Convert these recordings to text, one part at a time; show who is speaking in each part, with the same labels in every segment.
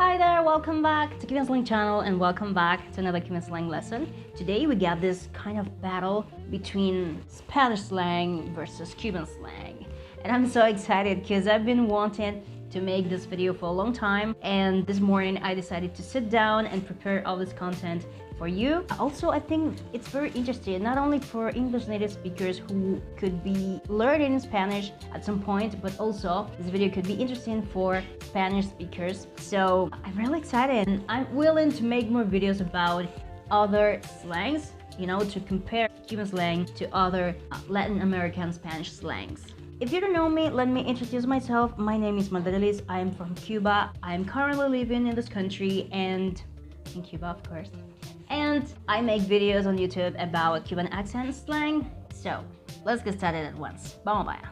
Speaker 1: Hi there, welcome back to Cuban Slang channel and welcome back to another Cuban Slang lesson. Today we got this kind of battle between Spanish slang versus Cuban slang. And I'm so excited because I've been wanting to make this video for a long time, and this morning I decided to sit down and prepare all this content for you. Also, I think it's very interesting, not only for English native speakers who could be learning Spanish at some point, but also this video could be interesting for Spanish speakers. So I'm really excited and I'm willing to make more videos about other slangs, you know, to compare Cuban slang to other Latin American Spanish slangs. If you don't know me, let me introduce myself. My name is Mardelis. I am from Cuba. I am currently living in this country and in Cuba, of course. And I make videos on YouTube about Cuban accent slang. So let's get started at once. Vamos allá.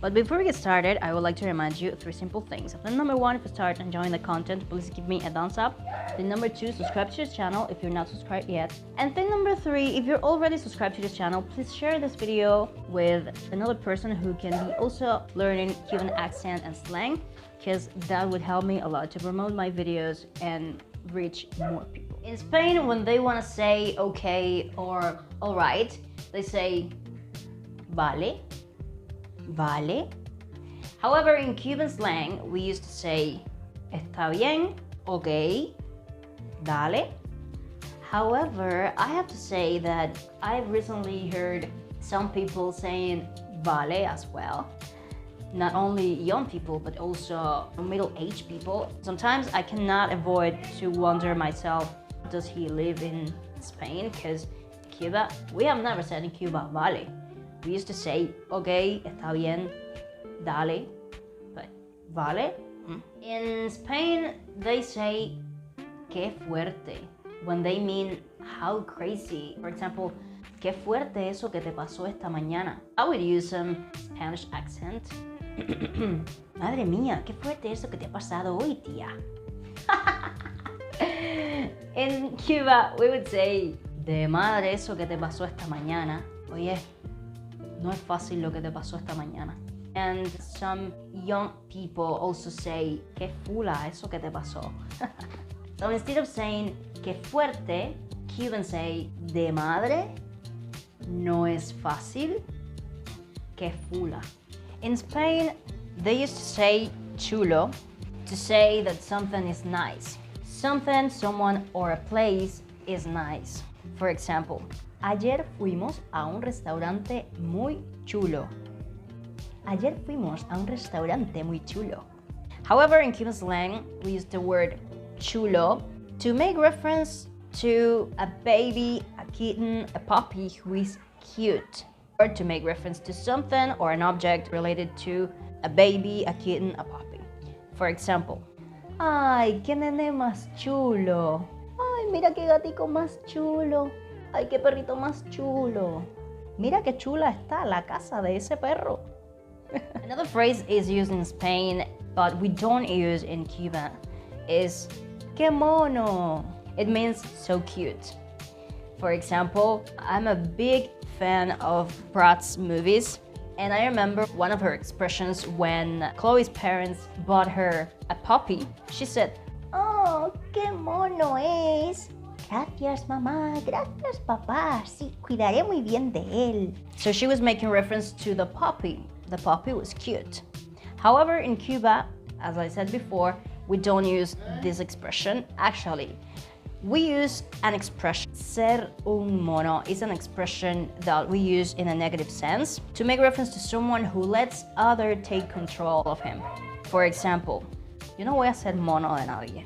Speaker 1: But before we get started, I would like to remind you 3 simple things. Then number 1, if you start enjoying the content, please give me a thumbs up. Then number 2, subscribe to this channel if you're not subscribed yet. And then number 3, if you're already subscribed to this channel, please share this video with another person who can be also learning Cuban accent and slang, because that would help me a lot to promote my videos and reach more people. In Spain, when they want to say okay or alright, they say vale. Vale. However, in Cuban slang, we used to say está bien, okay, dale. However, I have to say that I've recently heard some people saying vale as well. Not only young people, but also middle-aged people. Sometimes I cannot avoid to wonder myself, does he live in Spain? Because Cuba, we have never said in Cuba, vale. We used to say, okay, está bien, dale, but vale? In Spain, they say, qué fuerte, when they mean how crazy. For example, qué fuerte eso que te pasó esta mañana. I would use some Spanish accent. Madre mía, qué fuerte eso que te ha pasado hoy, tía. In Cuba, we would say, de madre eso que te pasó esta mañana. Oye, no es fácil lo que te pasó esta mañana. And some young people also say, qué fula eso que te pasó. So instead of saying, qué fuerte, Cubans say, de madre, no es fácil, qué fula. In Spain, they used to say chulo to say that something is nice. Something, someone, or a place is nice. For example, ayer fuimos a un restaurante muy chulo. Ayer fuimos a un restaurante muy chulo. However, in Cuban slang, we use the word chulo to make reference to a baby, a kitten, a puppy who is cute. Or to make reference to something or an object related to a baby, a kitten, a puppy. For example, ¡ay, qué nene más chulo! ¡Ay, mira qué gatico más chulo! ¡Ay, qué perrito más chulo! Mira qué chula está la casa de ese perro. Another phrase is used in Spain, but we don't use in Cuba, is qué mono. It means so cute. For example, I'm a big fan of Bratz movies, and I remember one of her expressions when Chloe's parents bought her a puppy. She said, "Oh, qué mono es. Gracias, mamá. Gracias, papá. Sí, cuidaré muy bien de él." So she was making reference to the puppy. The puppy was cute. However, in Cuba, as I said before, we don't use this expression. Actually, we use an expression. Ser un mono is an expression that we use in a negative sense to make reference to someone who lets others take control of him. For example, yo no voy a ser mono de nadie.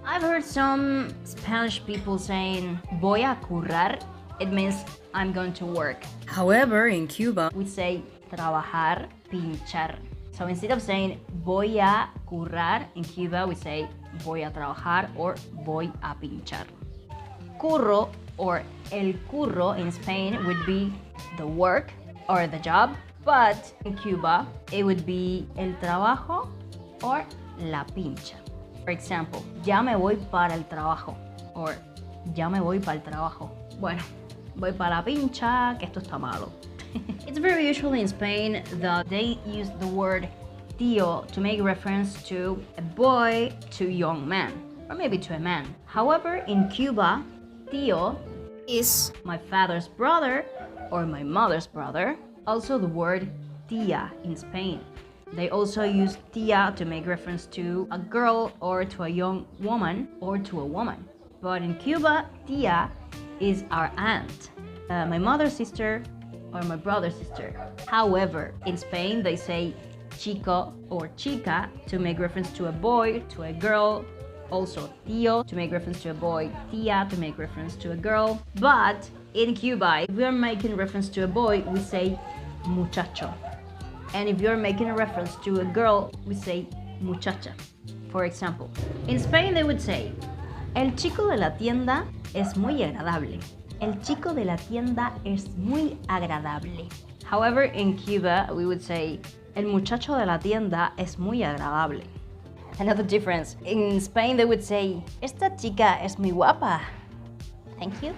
Speaker 1: I've heard some Spanish people saying, voy a currar. It means I'm going to work. However, in Cuba, we say trabajar, pinchar. So instead of saying voy a currar, in Cuba we say voy a trabajar or voy a pinchar. Curro or el curro in Spain would be the work or the job, but in Cuba it would be el trabajo or la pincha. For example, ya me voy para el trabajo or ya me voy para el trabajo. Bueno, voy para la pincha, que esto está malo. It's very usual in Spain that they use the word tío to make reference to a boy, to a young man, or maybe to a man. However, in Cuba, tío is my father's brother or my mother's brother. Also the word tía in Spain. They also use tía to make reference to a girl or to a young woman or to a woman. But in Cuba, tía is our aunt, my mother's sister or my brother's sister. However, in Spain they say chico or chica to make reference to a boy, to a girl. Also tío to make reference to a boy, tía to make reference to a girl. But in Cuba, if we are making reference to a boy, we say muchacho. And if you're making a reference to a girl, we say muchacha. For example, in Spain they would say, el chico de la tienda es muy agradable. El chico de la tienda es muy agradable. However, in Cuba, we would say, el muchacho de la tienda es muy agradable. Another difference, in Spain they would say, esta chica es muy guapa. Thank you.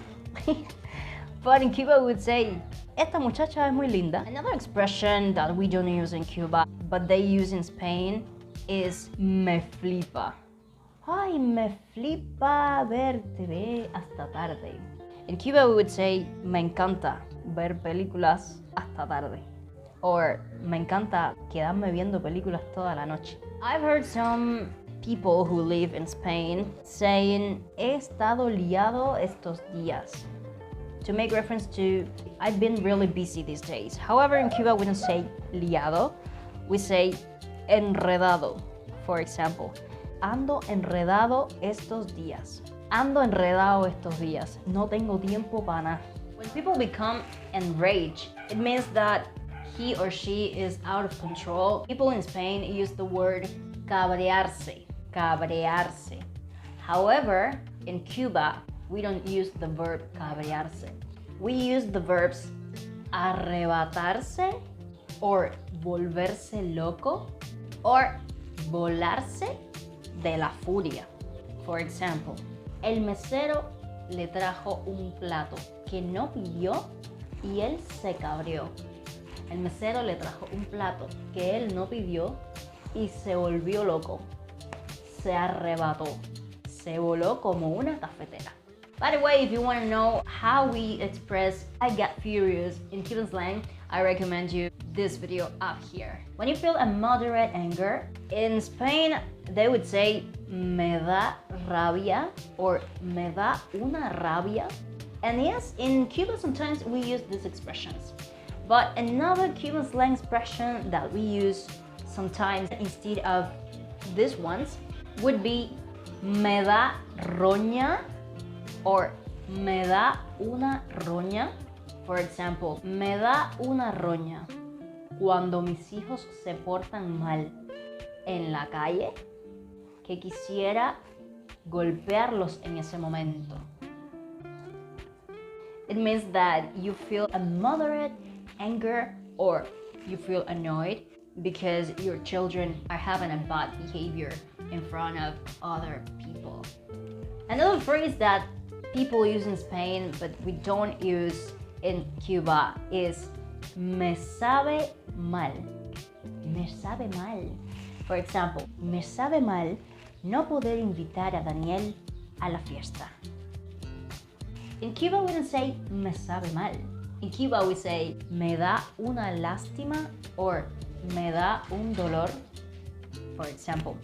Speaker 1: But in Cuba we would say, esta muchacha es muy linda. Another expression that we don't use in Cuba, but they use in Spain, is me flipa. Ay, me flipa ver TV hasta tarde. In Cuba we would say, me encanta ver películas hasta tarde. Or, me encanta quedarme viendo películas toda la noche. I've heard some people who live in Spain saying, he estado liado estos días, to make reference to, I've been really busy these days. However, in Cuba we don't say liado, we say enredado. For example, ando enredado estos días. Ando enredado estos días. No tengo tiempo para nada. When people become enraged, it means that he or she is out of control. People in Spain use the word cabrearse, cabrearse. However, in Cuba, we don't use the verb cabrearse. We use the verbs arrebatarse or volverse loco or volarse de la furia. For example, el mesero le trajo un plato que no pidió y él se cabreó. El mesero le trajo un plato que él no pidió y se volvió loco. Se arrebató. Se voló como una cafetera. By the way, if you want to know how we express I get furious in Cuban slang, I recommend you this video up here. When you feel a moderate anger, in Spain they would say me da rabia or me da una rabia. And yes, in Cuba sometimes we use these expressions. But another Cuban slang expression that we use sometimes instead of these ones would be me da roña or me da una roña. For example, me da una roña cuando mis hijos se portan mal en la calle que quisiera golpearlos en ese momento. It means that you feel a moderate anger or you feel annoyed because your children are having a bad behavior in front of other people. Another phrase that people use in Spain but we don't use in Cuba is me sabe mal. Me sabe mal. For example, me sabe mal no poder invitar a Daniel a la fiesta. In Cuba we don't say me sabe mal. In Cuba we say me da una lástima or me da un dolor. For example,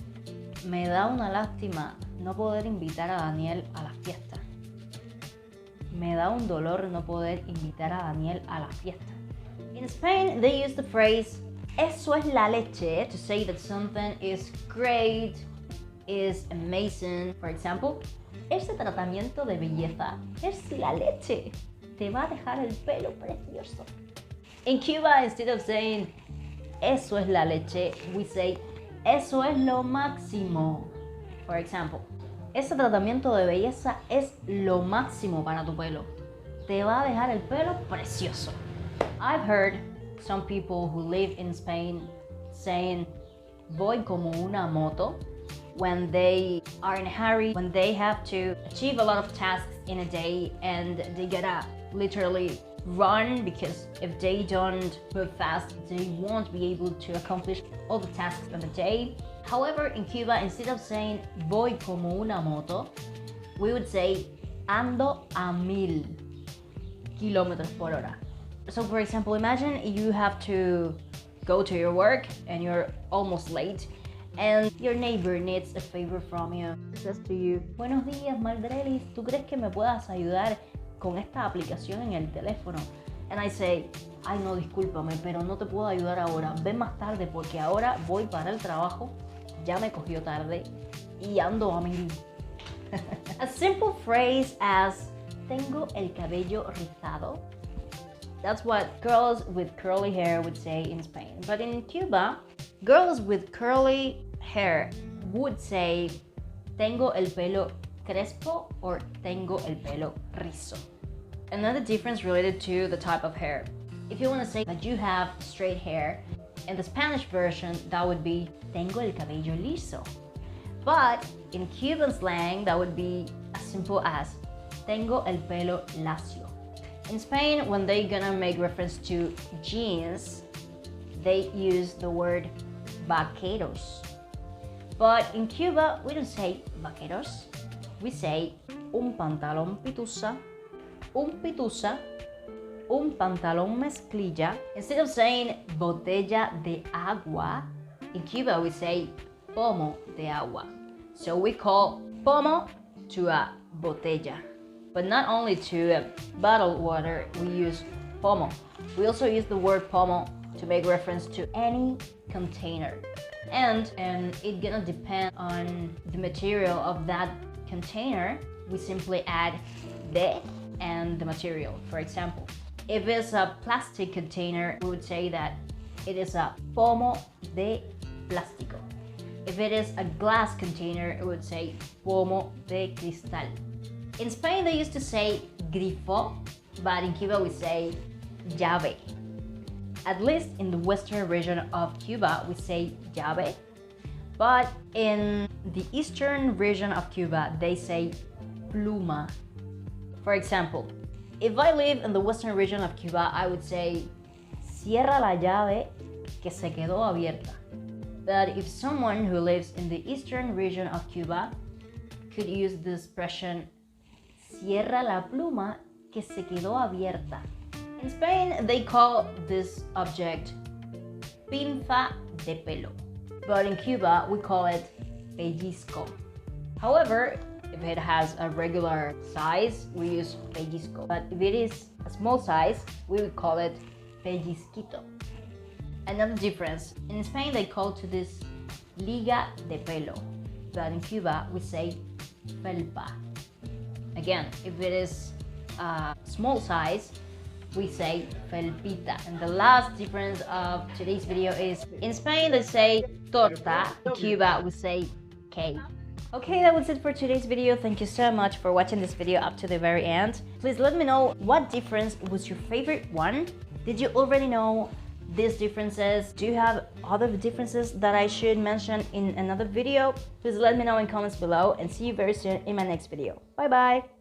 Speaker 1: me da una lástima no poder invitar a Daniel a la fiesta. Me da un dolor no poder invitar a Daniel a la fiesta. In Spain they use the phrase eso es la leche to say that something is great, is amazing. For example, ese tratamiento de belleza es la leche. Te va a dejar el pelo precioso. In Cuba, instead of saying eso es la leche, we say eso es lo máximo. For example, ese tratamiento de belleza es lo máximo para tu pelo. Te va a dejar el pelo precioso. I've heard some people who live in Spain saying voy como una moto when they are in a hurry, when they have to achieve a lot of tasks in a day and they gotta literally run, because if they don't move fast, they won't be able to accomplish all the tasks of the day. However, in Cuba, instead of saying voy como una moto, we would say ando a 1000 kilómetros por hora. So for example, imagine you have to go to your work and you're almost late, and your neighbor needs a favor from you. Says to you, buenos días, Maldrelis, ¿tú crees que me puedas ayudar con esta aplicación en el teléfono? And I say, ay no, discúlpame, pero no te puedo ayudar ahora, ven más tarde porque ahora voy para el trabajo, ya me cogió tarde y ando a 1000. A simple phrase as tengo el cabello rizado. That's what girls with curly hair would say in Spain. But in Cuba, girls with curly hair would say tengo el pelo crespo or tengo el pelo rizo. Another difference related to the type of hair. If you want to say that you have straight hair, in the Spanish version that would be tengo el cabello liso. But in Cuban slang that would be as simple as tengo el pelo lacio. In Spain, when they're gonna make reference to jeans, they use the word vaqueros. But in Cuba, we don't say vaqueros. We say un pantalón pitusa, un pitusa, un pantalón mezclilla. Instead of saying botella de agua, in Cuba we say pomo de agua. So we call pomo to a botella. But not only to bottled water, we use pomo. We also use the word pomo to make reference to any container. And it's gonna depend on the material of that container. We simply add de and the material. For example, if it's a plastic container, we would say that it is a pomo de plástico. If it is a glass container, it would say pomo de cristal. In Spain, they used to say grifo, but in Cuba we say llave. At least in the western region of Cuba, we say llave. But in the eastern region of Cuba, they say pluma. For example, if I live in the western region of Cuba, I would say cierra la llave que se quedó abierta. But if someone who lives in the eastern region of Cuba could use the expression cierra la pluma que se quedó abierta. In Spain, they call this object pinza de pelo. But in Cuba, we call it pellizco. However, if it has a regular size, we use pellizco. But if it is a small size, we would call it pellizquito. Another difference, in Spain they call to this liga de pelo. But in Cuba, we say felpa. Again, if it is a small size, we say felpita. And the last difference of today's video is, in Spain they say torta, in Cuba we say cake. Okay, that was it for today's video. Thank you so much for watching this video up to the very end. Please let me know what difference was your favorite one. Did you already know these differences? Do you have other differences that I should mention in another video? Please let me know in comments below, and see you very soon in my next video. Bye bye!